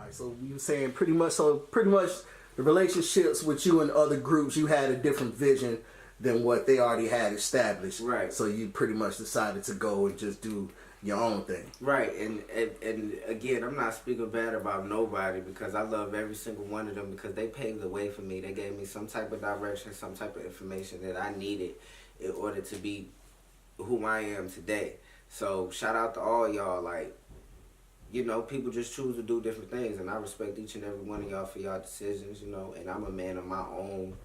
Alright, so you were saying pretty much the relationships with you and other groups, you had a different vision than what they already had established. Right. So you pretty much decided to go and just do your own thing. Right, and again, I'm not speaking bad about nobody because I love every single one of them because they paved the way for me. They gave me some type of direction, some type of information that I needed in order to be who I am today. So shout out to all y'all. Like, you know, people just choose to do different things, and I respect each and every one of y'all for y'all decisions, you know, and I'm a man of my own,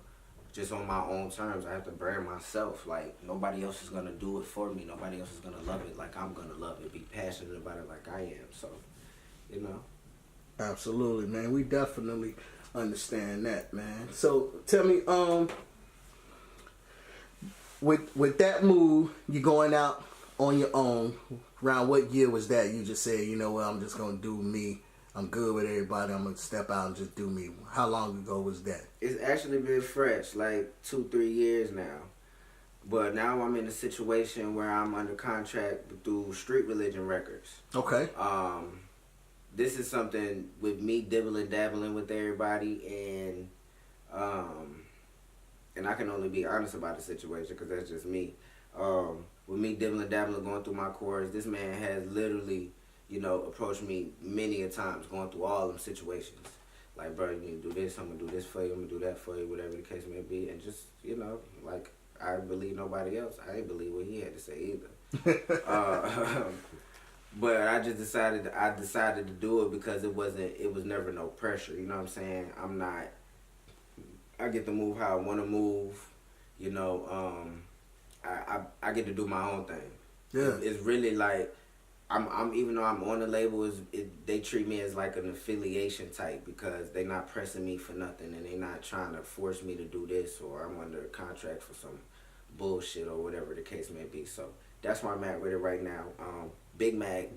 just on my own terms. I have to brand myself. Like, nobody else is going to do it for me. Nobody else is going to love it like I'm going to love it, be passionate about it like I am. So, you know. Absolutely, man. We definitely understand that, man. So, tell me, with that move, you going out on your own, around what year was that? You just said, you know what, I'm just going to do me. I'm good with everybody. I'm going to step out and just do me. How long ago was that? It's actually been fresh, like 2-3 years now. But now I'm in a situation where I'm under contract through Street Religion Records. Okay. This is something with me dibbling, dabbling with everybody, and I can only be honest about the situation because that's just me. With me dibbling, dabbling, going through my chorus, this man has literally, you know, approached me many a times, going through all them situations. Like, bro, you need to do this, I'm going to do this for you, I'm going to do that for you, whatever the case may be. And just, you know, like, I believe nobody else. I didn't believe what he had to say either. But I just decided to do it because it was never no pressure, you know what I'm saying? I get to move how I want to move, you know, I get to do my own thing. Yeah. It's really like, I'm even though I'm on the label, they treat me as like an affiliation type because they not pressing me for nothing and they not trying to force me to do this or I'm under a contract for some bullshit or whatever the case may be. So that's where I'm at with it right now. Big Bag.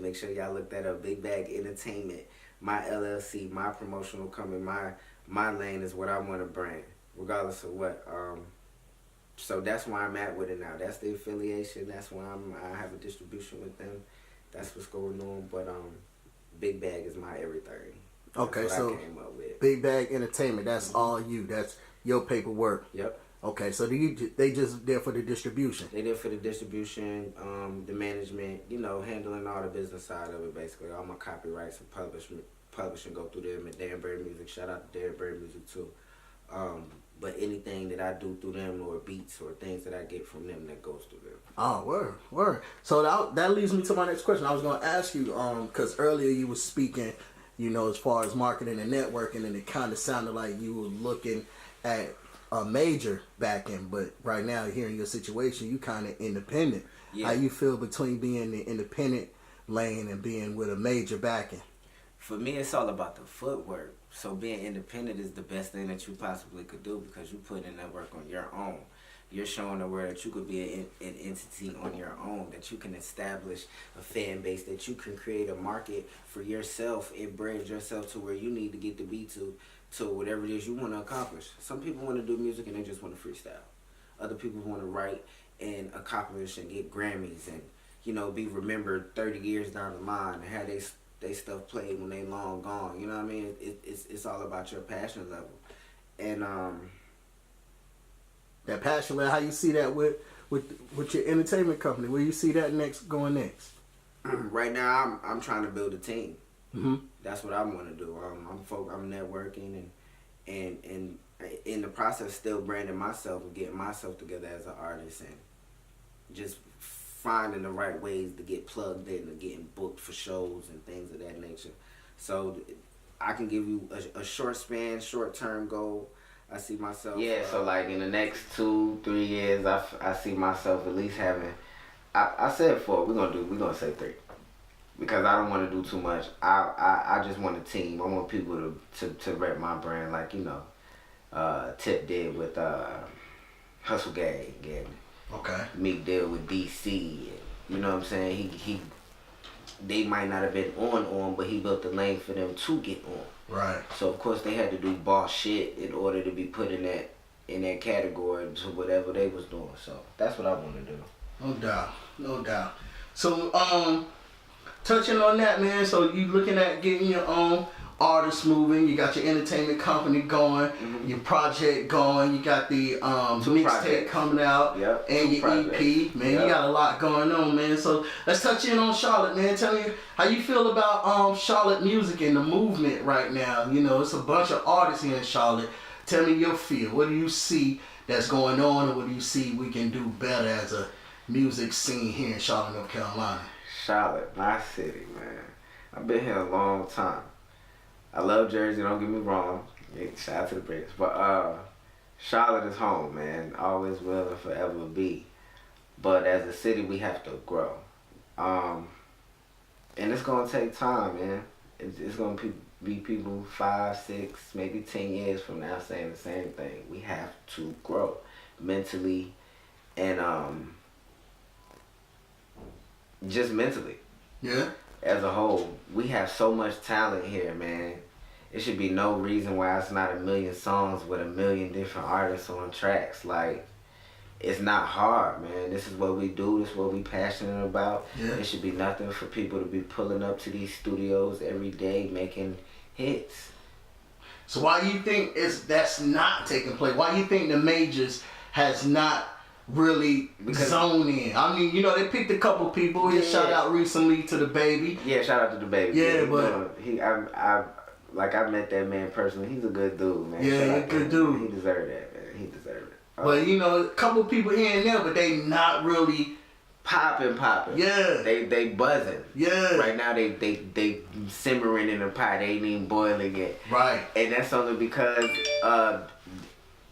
Make sure y'all look that up. Big Bag Entertainment, my LLC, my promotional company, my lane is what I want to brand, regardless of what. So that's where I'm at with it now. That's the affiliation. That's why I have a distribution with them. That's what's going on. But Big Bag is my everything. Okay, that's so what I came up with. Big Bag Entertainment. That's all you. That's your paperwork. Yep. Okay, so they just there for the distribution. They there for the distribution, the management, you know, handling all the business side of it, basically. All my copyrights and publishing go through them at Danbury Music. Shout out to Danbury Music too. But anything that I do through them or beats or things that I get from them, that goes through them. Oh, word. So that leads me to my next question. I was going to ask you, because earlier you were speaking, you know, as far as marketing and networking, and it kind of sounded like you were looking at a major backing, but right now, hearing your situation, you kind of independent. Yeah. How you feel between being the independent lane and being with a major backing? For me, it's all about the footwork. So being independent is the best thing that you possibly could do because you put in that work on your own. You're showing the world that you could be an entity on your own, that you can establish a fan base, that you can create a market for yourself and brand yourself to where you need to get to be to whatever it is you want to accomplish. Some people want to do music and they just want to freestyle. Other people want to write and accomplish and get Grammys and, you know, be remembered 30 years down the line and have they stuff played when they long gone. You know what I mean? It's all about your passion level. And that passion level, how you see that with your entertainment company? Where you see that going next? Right now, I'm trying to build a team. Mm-hmm. That's what I want to do. I'm networking and in the process still branding myself and getting myself together as an artist and just finding the right ways to get plugged in and getting booked for shows and things of that nature. So I can give you a short-term goal. I see myself. Yeah, so like in the next 2-3 years, I see myself at least having. I said 4. We're gonna say 3. Because I don't want to do too much. I just want a team. I want people to rep my brand like, you know, Tip did with Hustle Gang and okay. Meek did with DC. And, you know what I'm saying? They might not have been on, but he built the lane for them to get on. Right. So of course they had to do boss shit in order to be put in that category to whatever they was doing. So that's what I want to do. No doubt. So touching on that, man. So you looking at getting your own artists moving. You got your entertainment company going, your project going. You got the mixtape coming out, and your EP. Man, you got a lot going on, man. So let's touch in on Charlotte, man. Tell me how you feel about Charlotte music and the movement right now. You know, it's a bunch of artists here in Charlotte. Tell me your feel. What do you see that's going on, and what do you see we can do better as a music scene here in Charlotte, North Carolina? Charlotte, my city, man. I've been here a long time. I love Jersey, don't get me wrong. Shout out to the Brickz. But Charlotte is home, man. Always will and forever be. But as a city, we have to grow. And it's going to take time, man. It's going to be people 5, 6, maybe 10 years from now saying the same thing. We have to grow mentally and just mentally. Yeah. As a whole, we have so much talent here, man. It should be no reason why it's not 1 million songs with 1 million different artists on tracks. Like, it's not hard, man. This is what we do. This is what we passionate about. Yeah. It should be nothing for people to be pulling up to these studios every day making hits. So why do you think that's not taking place? Why do you think the majors has not really zone in? I mean, you know, they picked a couple people. Yeah. Shout out recently to the baby. Yeah, shout out to the baby. Yeah, but I met that man personally. He's a good dude, man. Yeah, he's a good dude. He deserved that, man. He deserved it. But you know, a couple people here and there, but they not really popping. Yeah. They buzzing. Yeah. Right now they simmering in a pot. They ain't even boiling yet. Right. And that's only because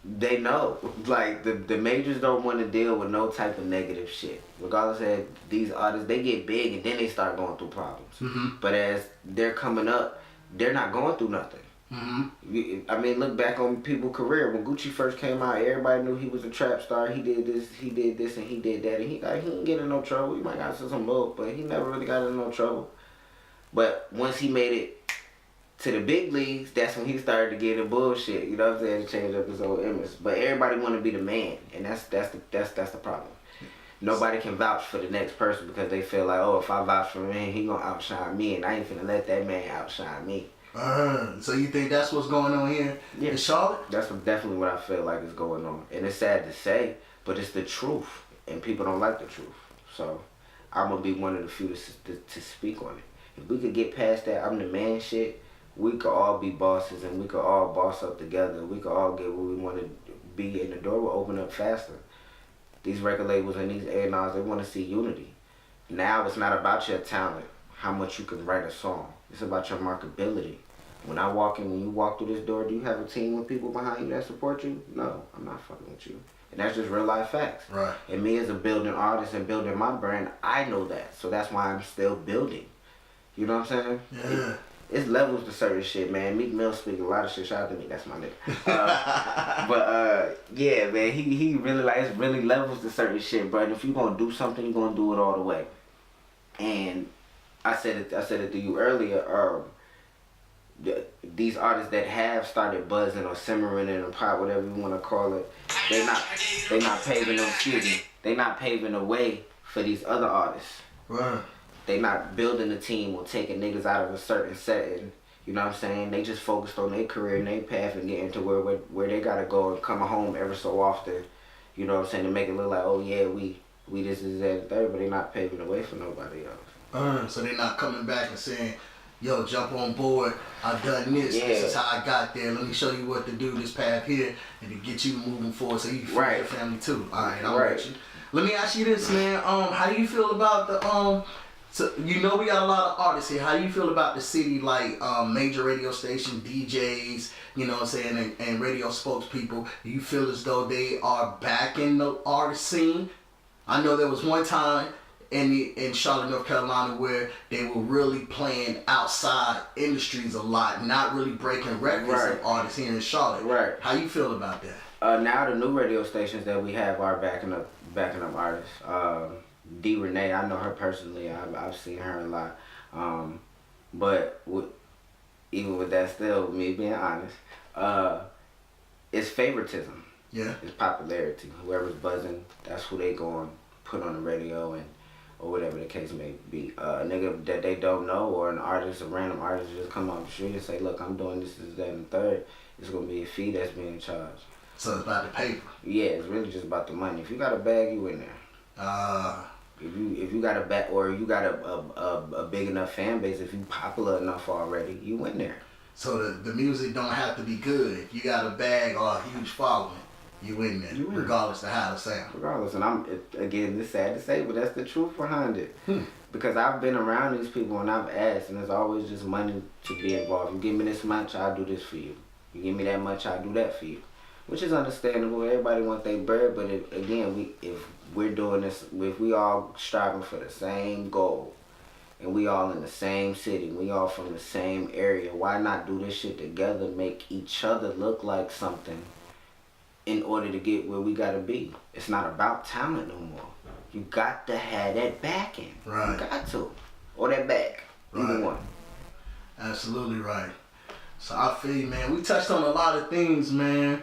they know, like, the majors don't want to deal with no type of negative shit. Regardless of these artists, they get big and then they start going through problems. Mm-hmm. But as they're coming up, they're not going through nothing. Mm-hmm. I mean, look back on people's career. When Gucci first came out, everybody knew he was a trap star. He did this, and he did that. And he didn't get in no trouble. He might got some both, but he never really got in no trouble. But once he made it to the big leagues, that's when he started to get in bullshit. You know what I'm saying? To change up his whole image. But everybody want to be the man, and that's the problem. Nobody can vouch for the next person because they feel like, oh, if I vouch for him, he gonna outshine me, and I ain't finna let that man outshine me. So you think that's what's going on here in Charlotte? That's definitely what I feel like is going on, and it's sad to say, but it's the truth, and people don't like the truth. So I'm gonna be one of the few to speak on it. If we could get past that I'm the man shit, we could all be bosses, and we could all boss up together. We could all get where we want to be, and the door will open up faster. These record labels and these A&Rs, they want to see unity. Now it's not about your talent, how much you can write a song. It's about your marketability. When you walk through this door, do you have a team of people behind you that support you? No, I'm not fucking with you. And that's just real life facts. Right. And me as a building artist and building my brand, I know that. So that's why I'm still building. You know what I'm saying? Yeah. It's levels to certain shit, man. Meek Mill speak a lot of shit. Shout out to me, that's my nigga. Yeah, man, he really like, it's really levels to certain shit, bro. And if you gonna do something, you gonna do it all the way. And I said it to you earlier. These artists that have started buzzing or simmering in a pot, whatever you want to call it, they not paving the way for these other artists. Right. They not building a team or taking niggas out of a certain setting. You know what I'm saying? They just focused on their career and their path and getting to where they gotta go and come home ever so often. You know what I'm saying? To make it look like, oh yeah, we this is that and third, but they not paving the way for nobody else. So they're not coming back and saying, yo, jump on board, I've done this, this is how I got there, let me show you what to do, this path here, and to get you moving forward so you can feed your family too. Alright, I'm with you. Let me ask you this, man, how do you feel about the, so, you know, we got a lot of artists here. How do you feel about the city, like major radio station DJs, you know what I'm saying, and radio spokespeople? Do you feel as though they are back in the artist scene? I know there was one time in Charlotte, North Carolina, where they were really playing outside industries a lot, not really breaking records of artists here in Charlotte. Right. How you feel about that? Now the new radio stations that we have are backing up artists. D. Renee, I know her personally. I've seen her a lot. But even with that, still, me being honest, it's favoritism. Yeah. It's popularity. Whoever's buzzing, that's who they go and put on the radio. And or whatever the case may be. A nigga that they don't know, or an artist, a random artist, just come off the street and say, look, I'm doing this, that, and the third. It's gonna be a fee that's being charged. So it's about the paper. Yeah, it's really just about the money. If you got a bag, you in there. If you got a bag, or you got a big enough fan base, if you popular enough already, you in there. So the music don't have to be good. If you got a bag or a huge following, you in there, regardless of how it sounds. Regardless, and again, it's sad to say, but that's the truth behind it. Because I've been around these people and I've asked, and there's always just money to be involved. You give me this much, I'll do this for you. You give me that much, I'll do that for you. Which is understandable. Everybody wants their bread, but if we're doing this, if we all striving for the same goal, and we all in the same city, we all from the same area, why not do this shit together, make each other look like something in order to get where we gotta be? It's not about talent no more. You got to have that backing. Right. You got to. Or that back. Either one. Absolutely right. So I feel you, man. We touched on a lot of things, man.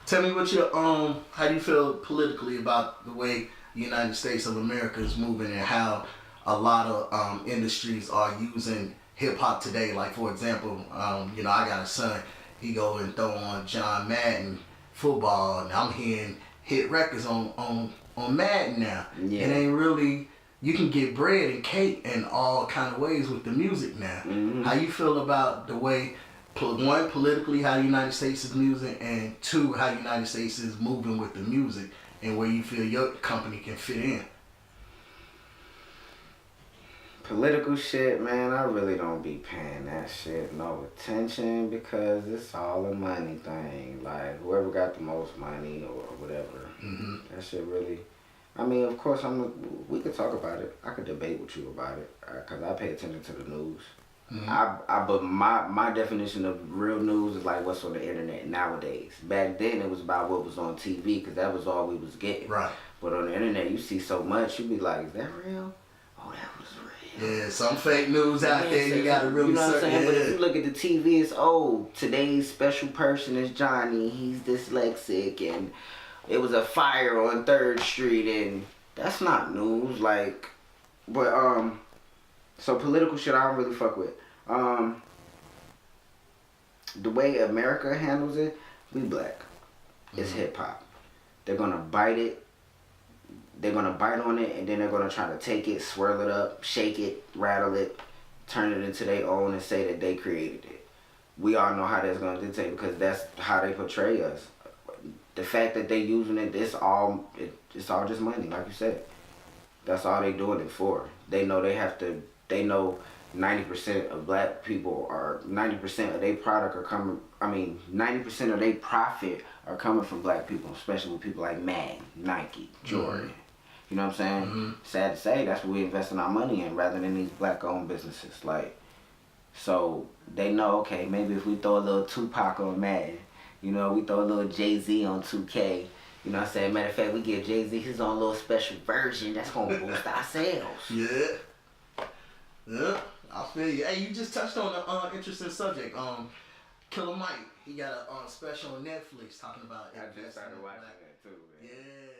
Tell me what your how do you feel politically about the way the United States of America is moving, and how a lot of industries are using hip hop today? Like, for example, you know, I got a son. He go and throw on John Madden football, and I'm hearing hit records on Madden now. Yeah. It ain't really. You can get bread and cake in all kind of ways with the music now. Mm-hmm. How you feel about the way, one, politically, how the United States is moving, and two, how the United States is moving with the music, and where you feel your company can fit in? Political shit, man, I really don't be paying that shit no attention, because it's all a money thing. Like, whoever got the most money or whatever, that shit really... I mean, of course, we could talk about it. I could debate with you about it, because I pay attention to the news. But my definition of real news is like what's on the internet nowadays. Back then, it was about what was on TV, because that was all we was getting. Right. But on the internet, you see so much, you be like, is that real? Oh, that was real. Yeah, some fake news out there, you gotta really, you know what I'm saying? yeah. But if you look at the TV, it's, oh, today's special person is Johnny. He's dyslexic, and it was a fire on 3rd Street, and that's not news. Like, but so political shit I don't really fuck with. The way America handles it, we black. It's hip hop. They're gonna bite it. They're gonna bite on it, and then they're gonna try to take it, swirl it up, shake it, rattle it, turn it into their own, and say that they created it. We all know how that's gonna dictate, because that's how they portray us. The fact that they using it, it's all just money, like you said. That's all they doing it for. They know they know 90% of black people, or 90% of their product are coming, 90% of their profit are coming from black people, especially with people like Madden, Nike, Jordan. You know what I'm saying? Sad to say, that's what we investing our money in, rather than these black owned businesses. Like, so they know, okay, maybe if we throw a little Tupac on Madden, you know, we throw a little Jay-Z on 2K. You know what I'm saying? Matter of fact, we give Jay-Z his own little special version. That's going to boost our sales. Yeah. Yeah, I feel you. Hey, you just touched on an interesting subject. Killer Mike, he got a special on Netflix talking about... I just started watching that too, man. Yeah.